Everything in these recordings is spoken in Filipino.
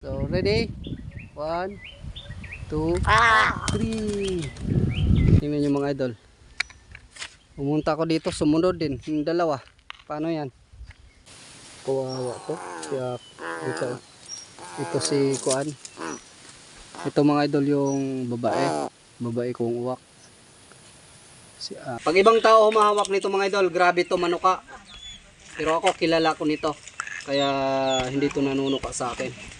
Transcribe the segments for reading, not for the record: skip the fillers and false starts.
So, ready? 1, 2, 3. Tingnan nyo mga idol. Pumunta ako dito, sumunod din. Yung dalawa. Paano yan? Kawawa to. Kaya ito. Ito si Kuan. Ito mga idol yung babae. Babae kong uwak. Pag ibang tao humahawak nito mga idol, grabe to manuka. Pero ako kilala ko nito. Kaya hindi to nanunuka sa akin.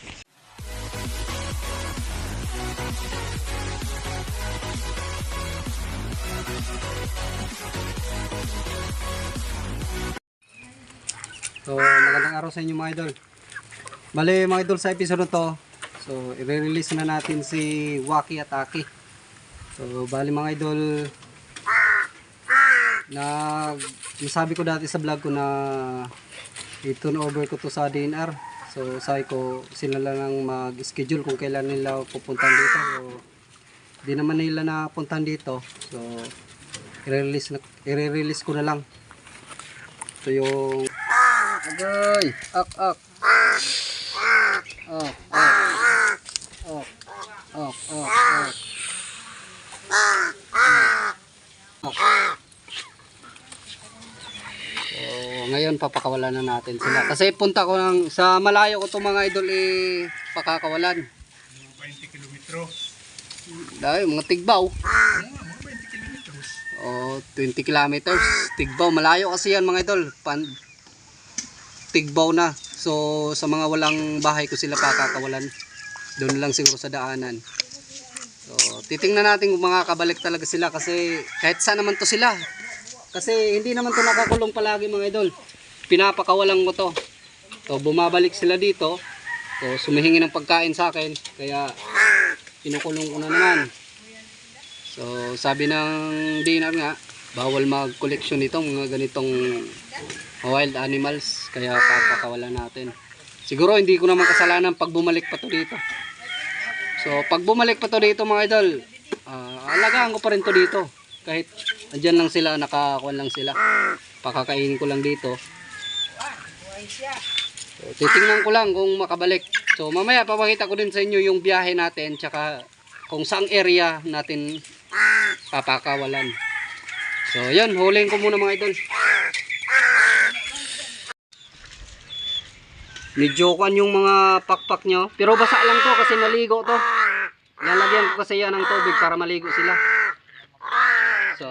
So, magandang araw sa inyo mga idol. Bale mga idol, sa episode na to, so i-release na natin si Waki at Aki. So, bale mga idol, nasabi ko dati sa vlog ko na i-turn over ko to sa DNR. So, sabi ko sila lang mag-schedule kung kailan nila pupuntahan dito. So, di naman nila napuntahan dito. So, i-release ko na lang. Ito yung agay, ak. So, ngayon papakawalan na natin sila. Kasi punta ko sa malayo ko itong mga idol pakakawalan. 20 kilometro. Dahil mga Tigbaw. Mga 20 kilometros. Oh, 20 kilometers. Tigbaw, malayo kasi yan mga idol. Tigbaw na. So sa mga walang bahay ko sila pakakawalan. Doon lang siguro sa daanan. So titingnan natin kung makakabalik talaga sila kasi kahit saan naman to sila. Kasi hindi naman to nakakulong palagi mga idol. Pinapakawalan ko to. So bumabalik sila dito. So sumihingi ng pagkain sa akin. Kaya kinukulong ko na naman. So sabi ng DNR nga, bawal mag-collection nitong mga ganitong wild animals, kaya papakawalan natin. Siguro hindi ko naman kasalanan pag bumalik pa to dito. So pag bumalik pa to dito mga idol, alagaan ko pa rin to dito. Kahit andyan lang sila, nakakuan lang sila, pakakainin ko lang dito. So, titingnan ko lang kung makabalik. So mamaya papakita ko din sa inyo yung biyahe natin, tsaka kung saang area natin papakawalan. So yun, huling ko muna mga idol. Medyo kuan yung mga pakpak nyo, pero basa lang to kasi naligo to. Lalagyan ko kasi yan ng tubig para maligo sila. So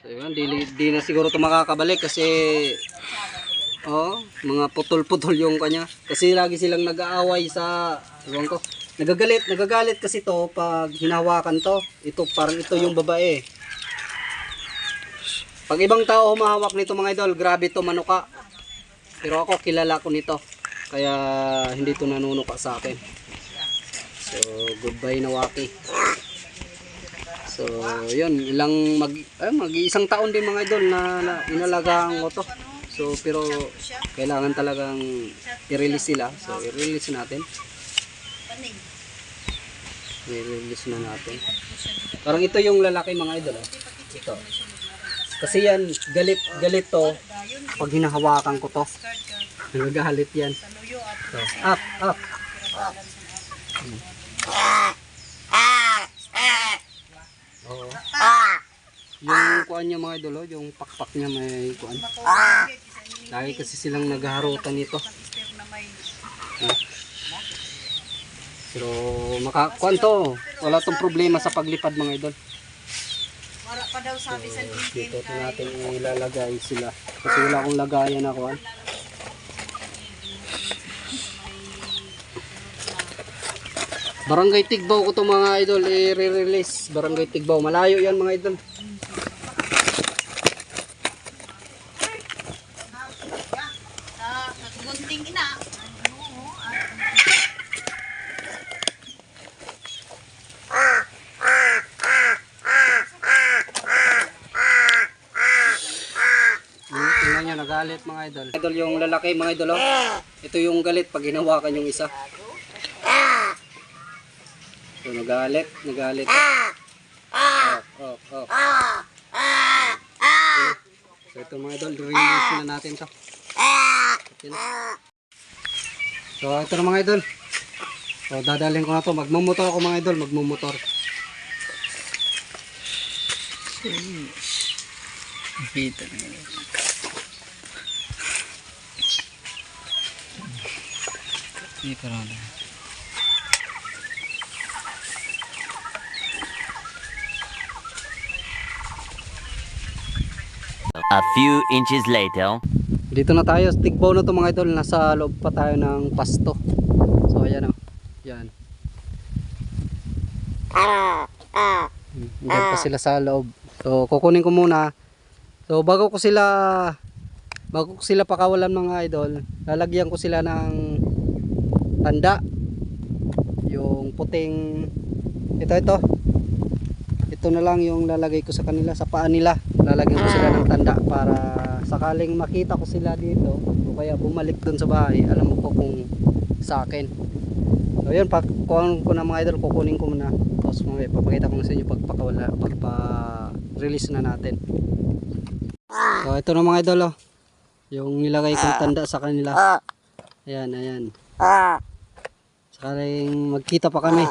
yun, di na siguro to makakabalik kasi mga putol-putol yung kanya. Kasi lagi silang nag-aaway sa ewan ko. Nagagalit kasi to pag hinahawakan to. Ito parang ito yung babae. Pag ibang tao humahawak nito mga idol, grabe to manuka. Pero ako kilala ko nito. Kaya hindi to nanunuka sa akin. So goodbye na Waki. So yun, mag-iisang taon din mga idol na inalagaan ko to. So pero kailangan talagang i-release sila. So i-release natin. I-release na natin. Parang ito yung lalaki mga idol. Ito. Kasi yan, galit to pag hinahawakan ko to. Nagagalit yan. So, up. Oo. Yung kuan niya mga idol, yung pakpak niya may kuan. Lagi kasi silang naghaharutan nito. Pero makakuan to, wala tong problema sa paglipad mga idol. Pa daw sabi sa Dito natin ilalagay sila kasi wala akong lagayan ako. Barangay Tigbaw ko to mga idol, i-release. Barangay Tigbaw, malayo yan mga idol. gunting ina. Tingnan nyo, nagalit mga idol. Idol yung lalaki mga idol. Ito yung galit pag hinawakan yung isa. So nagalit. So ito mga idol, release na natin to. So ito na mga idol. So dadalhin ko na to. Magmumotor ako mga idol. Magmumotor. Kita na yun. Dito na. A few inches later. Dito na tayo. Tigbaw na to mga idol. Nasa loob pa tayo ng pasto. So ayan o. Yan. Diyan pa sila sa loob. So kukunin ko muna. So bago ko sila pakawalan mga idol, lalagyan ko sila ng tanda. Yung puting ito. Ito na lang yung lalagay ko sa kanila, sa paa nila. Lalagyan ko sila ng tanda para sakaling makita ko sila dito o kaya bumalik dun sa bahay, alam ko kung sa akin. So yun, kukunin ko na mga idol, kukunin ko muna. Tapos mamaya papakita ko na sa inyo pagpa-release na natin. So ito na mga idol, oh. Yung nilagay kong tanda sa kanila. Ayan. Sakaling magkita pa kami.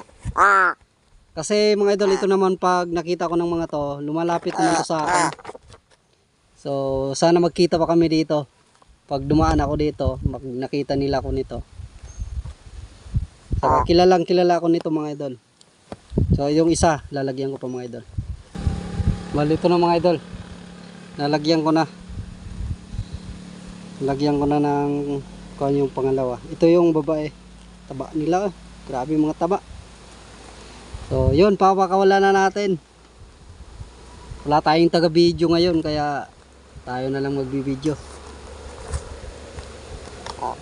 Kasi mga idol, ito naman pag nakita ko ng mga to, lumalapit naman to sa akin. So sana magkita pa kami dito. Pag dumaan ako dito, nakita nila ako nito. Saka kilala ko nito mga idol. So yung isa, lalagyan ko pa mga idol. Bali ito na mga idol. Lalagyan ko na. Lagyan ko na ng kung yung pangalawa. Ito yung babae. Taba nila. Grabe mga taba. So yun, papakawala na natin. Wala tayong taga video ngayon kaya tayo na lang magbibideo.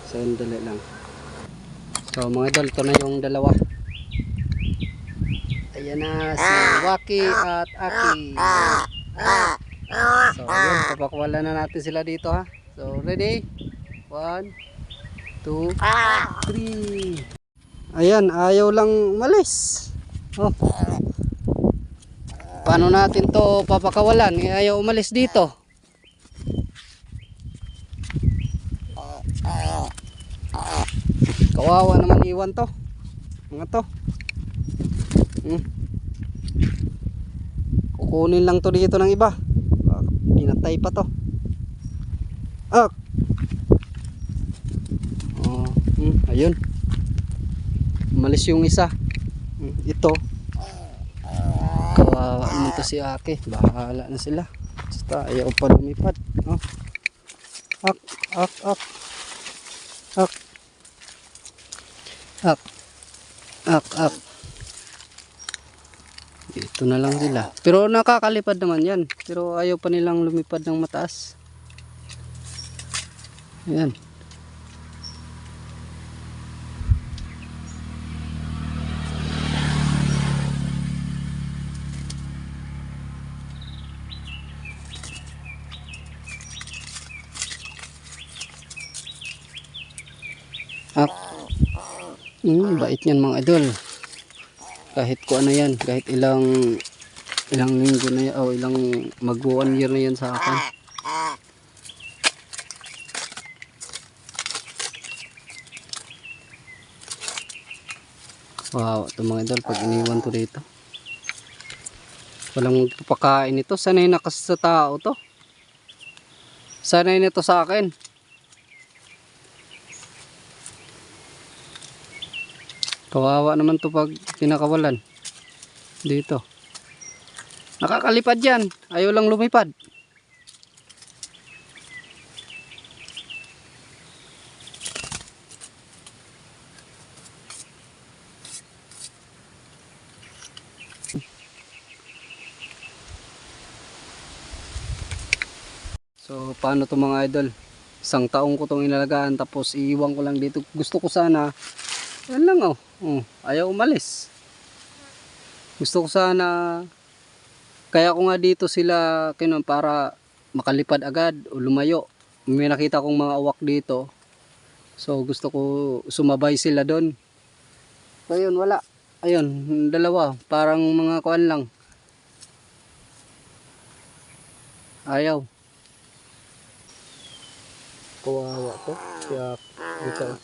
Sandali lang. So mga idol, ito na yung dalawa. Ayan na si Waki at Aki. So yun, papakawala na natin sila dito ha. So ready? 1, 2, 3. Ayan, ayaw lang umalis. Oh. Paano natin to papakawalan? Ayaw umalis dito. Kawawa naman iwan to. Mga to. Kukunin lang to dito ng iba. Pinatay pa to. Ayun. Umalis yung isa. Ito. Kawawa naman to si Aki. Bahala na sila. Basta ayaw pa lumipad. Ak. Ito na lang sila. Pero nakakalipad naman yan. Pero ayaw pa nilang lumipad ng mataas. Ayan. Bait niyan mga idol. Kahit ko ano yan, kahit ilang linggo na yan, o ilang mag 1 year na yan sa akin. Wow, ito mga idol, pag iniwan to dito, walang magpapakain ito. Sanay na kasi sa tao to. Sanay na to sa akin. Kawawa naman to pag pinakawalan dito. Nakakalipad yan, ayaw lang lumipad. So paano to mga idol? Isang taong ko tong inalagaan tapos iiwan ko lang dito. Gusto ko sana, yan lang ayaw umalis. Gusto ko sana, kaya ko nga dito sila kinuha para makalipad agad o lumayo. May nakita kong mga uwak dito. So gusto ko sumabay sila doon. So yun, wala. Ayun, dalawa. Parang mga kuan lang. Ayaw. Kawawa to. Kaya ito.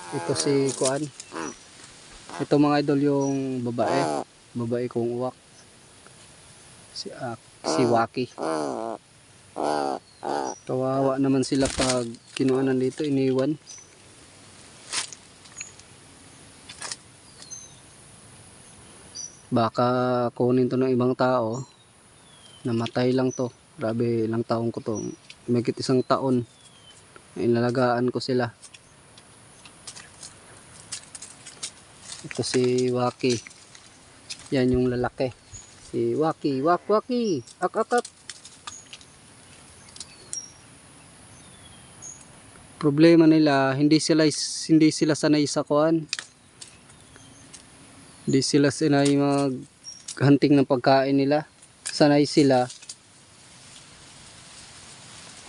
Ito si Kuan. Ito mga idol yung babae. Babae kong uwak. Si Waki. Kawawa naman sila pag kinuanan dito, iniwan. Baka kunin to ng ibang tao. Namatay lang to. Grabe, ilang taon ko to. Mahigit 1 taon. Inalagaan ko sila. Ito si Waki. Yan yung lalaki. Si Waki, Waki. Ak. Problema nila, hindi sila sanay sa kuan. Hindi sila sanay maghunting ng pagkain nila. Sanay sila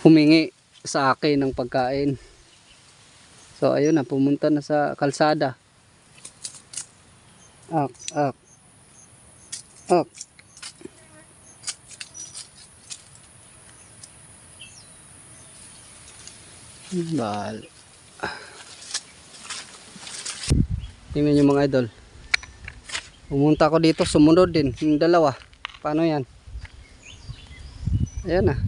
humingi sa akin ng pagkain. So ayun na, pumunta na sa kalsada. Ak. Bal. Tingnan nyo mga idol. Pumunta ako dito, sumunod din yung dalawa. Paano yan? Ayan na.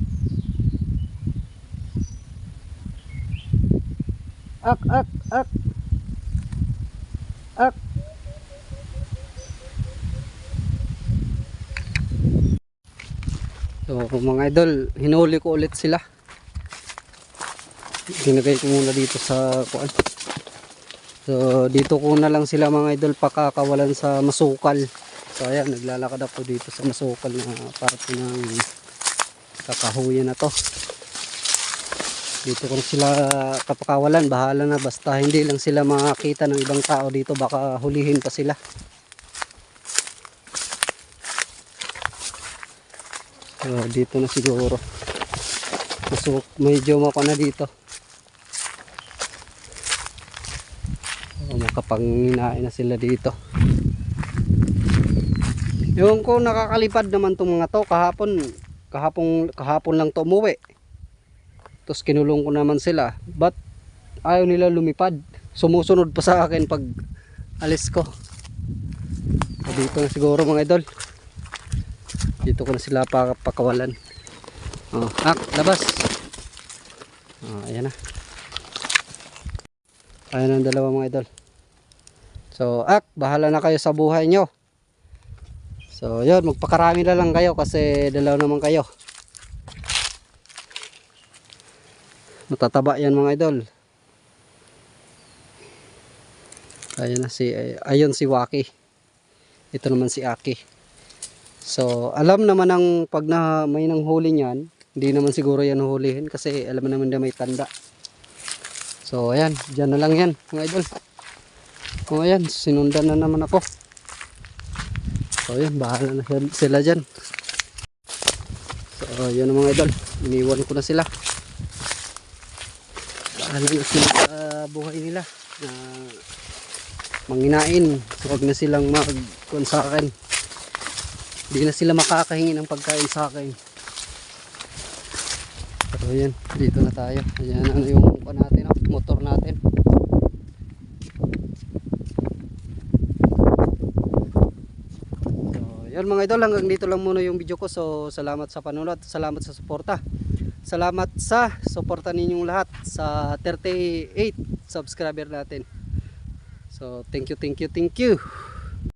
Ak. So mga idol, hinuli ko ulit sila. Ginagay ko muna dito sa kuan. So dito ko na lang sila mga idol pakakawalan sa masukal. So ayan, naglalakad ako dito sa masukal na parte ng kakahuyan na to. Dito ko na sila kapakawalan, bahala na, basta hindi lang sila makakita ng ibang tao dito, baka hulihin pa sila. So dito na siguro. So medyo mapa na dito. So, makapanginain na sila dito. Yung ko nakakalipad naman tong mga to kahapon lang to umuwi. Tapos kinulong ko naman sila. But ayaw nila lumipad. Sumusunod pa sa akin pag alis ko. So, dito na siguro mga idol. Dito ko na sila pakawalan. Oh, labas. Oh, ayan na. Ayan ang dalawa mga idol. So, bahala na kayo sa buhay nyo. So, yun, magpakarami na lang kayo kasi dalaw naman kayo. Matataba yan mga idol. Ayun si Waki. Ito naman si Aki. So alam naman ng pag na may nanghuli niyan, hindi naman siguro yan huhulihin kasi alam naman na may tanda. So ayan, dyan na lang yan mga idol. O ayan, sinundan na naman ako. So ayan, bahala na sila dyan. So yun na mga idol, iniwan ko na sila. Bahala na sila sa buhay nila na manginain. Huwag na silang magkuhan sa akin. Hindi na sila makakahingi ng pagkain sa akin. So yan, dito na tayo. Ayan ano yung natin, motor natin. So yan mga idol, hanggang dito lang muna yung video ko. So salamat sa panonood, salamat sa suporta. Salamat sa suporta ninyong lahat sa 38 subscriber natin. So thank you.